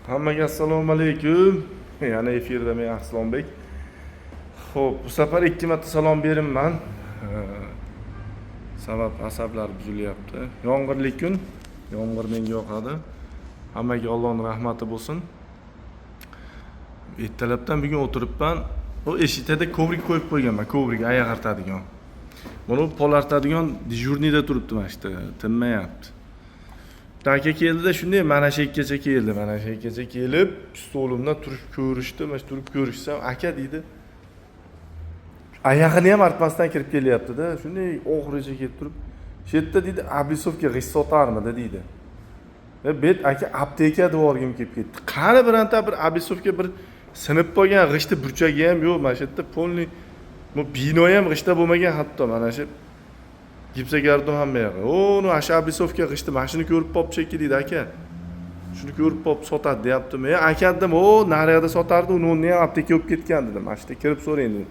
Hammaga assalomu alaykum. Yana efirda men Arslonbek. Xo'p, bu safar 2 marta salom berimman. Sabab asablar buzilyapti. Yomg'irli kun, yomg'ir menga yoqadi. Hammaga Allohning rahmati bo'lsin. Ertalabdan bugun o'tiribman. Bu eshikda kovrik qo'yib qo'yganman, kovrik oyoq artadigan. Buni pol artadigan dejurniyda turibdi mana shu yerda, tinmayapti. Aka keldi-da shunday mana shu yergacha keldi, mana shu yergacha kelib, stolimdan turib ko'rishdi, mana shu turib ko'rishsam, aka deydi. Oyog'ini ham artmasdan kirib kelyapti-da, shunday oxirigacha kelib turib, shu yerda deydi, Abisovga g'isht sotarmidi deydi. Bet aka apteka devorgim kelib ketdi. Qani biranta bir Abisovga bir sinib qolgan g'ishtni burchagi ham yo'q, mana shu yerda polni bu bino ham g'ishtda bo'lmagan hatto mana shu gipsagardon hamma yog'i. Uni Abisovga g'ishtni mashina ko'rib pop cheki deydi aka. Shuni ko'rib pop sotadi deyapti. Men aka dedim, "O, nariyada sotardi, uni ham apteka olib ketgan" dedim. Mana shu yerga kirib so'rang dedim.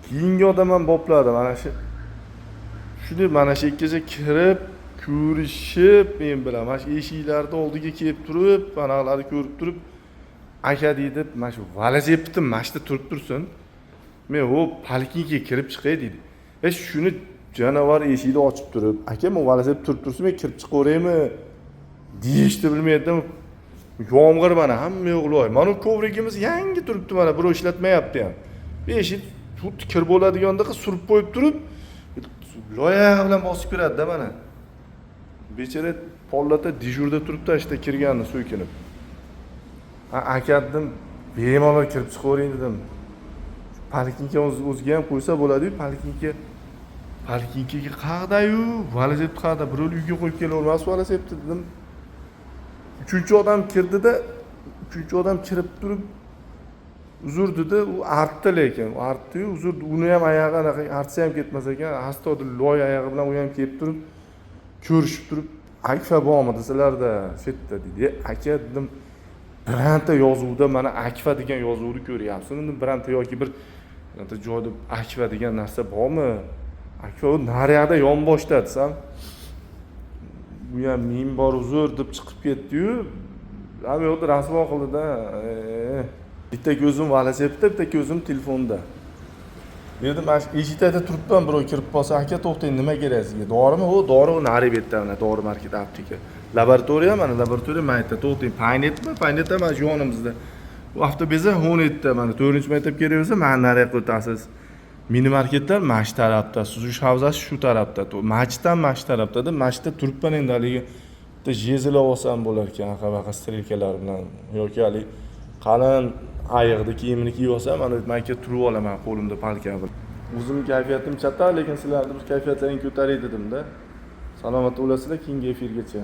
Keyingi odam ham bopladi mana shu. Shuni mana shu yergacha kirib ko'rishib, men bilan mana shu eshiklarda oldiga kelib turib, analarni ko'rib turib, aka deydi, mana shu velosipedni mana shu yerda turib tursin. Men hop parkingga kirib chiqay dedi. Shuni janavar eshikni ochib turib, aka men velosiped turib tursin, men kirib chiqaveraymi? Deyishni bilmaydim. Yomg'ir mana hamma yo'qloy. Mana kovrigimiz yangi turibdi mana, birov ishlatmayapti ham. Eshik xuddi kir bo'ladigandek surib qo'yib turib, loya bilan bosib kiradi-da mana. Bechara pollata dejurda turibdi, ishda kirganni so'kinib. Aka dedim, bemalol kirib chiqavering dedim. Parkingga o'ziga ham qo'ysa bo'ladi-yu, parkingga qaqda-yu, velosiped qaqda, birov uyga qo'yib kelavermas velosipedni dedim. Uchinchi odam kirdi-da, uchinchi odam kirib turib uzr dedi, u artdi lekin, u artdi-yu, uzr, uni ham oyog'i anaqa artsa ham ketmas ekan, astodi loy oyog'i bilan u ham kelib turib, ko'rishib turib, "Akfa bormi desalarda, shu yerda" dedi. Aka dedim, biranta yozuvda mana Akfa degan yozuvni ko'ryapsiz. Unda biranta yoki bir joyda Akfa degan narsa bormi? Akfa u nariyada yonboshda desam, bu ham men bor uzr deb chiqib ketdi-yu, ham yo'qda rasvo qildi-da. Bitta ko'zim velosipedda, bitta ko'zim telefonda. Dedim, "Mana eshikda turibman, birov kirib qolsa, aka to'xtang, nima kerak sizga? Dorimi?" "O, dori nari betda, mana dori market apteka. Laboratoriya, mana laboratoriya maytda, to'xtang, paynetmi? Paynetda mana shu yonimizda. Bu avtobeza 17da, mana 4-maktab kerak bo'lsa, mana nariga o'tasiz. Mini marketlar mana shu tarafda, suzish havzasi shu tarafda, masjiddan mana shu tarafda deb, masjidda turibman endi haligi bitta jezilab olsam bo'lar ekan, anaqa strelkalar bilan yoki hali qalin ayiqni kiyimini kiyib olsam, mana mayka turib olaman qo'limda palka bilan. O'zimning kayfiyatim chata, lekin sizlarning bir kayfiyatlaringizni ko'taray dedim-da. Salomat bo'lasizlar, keyingi efirgacha.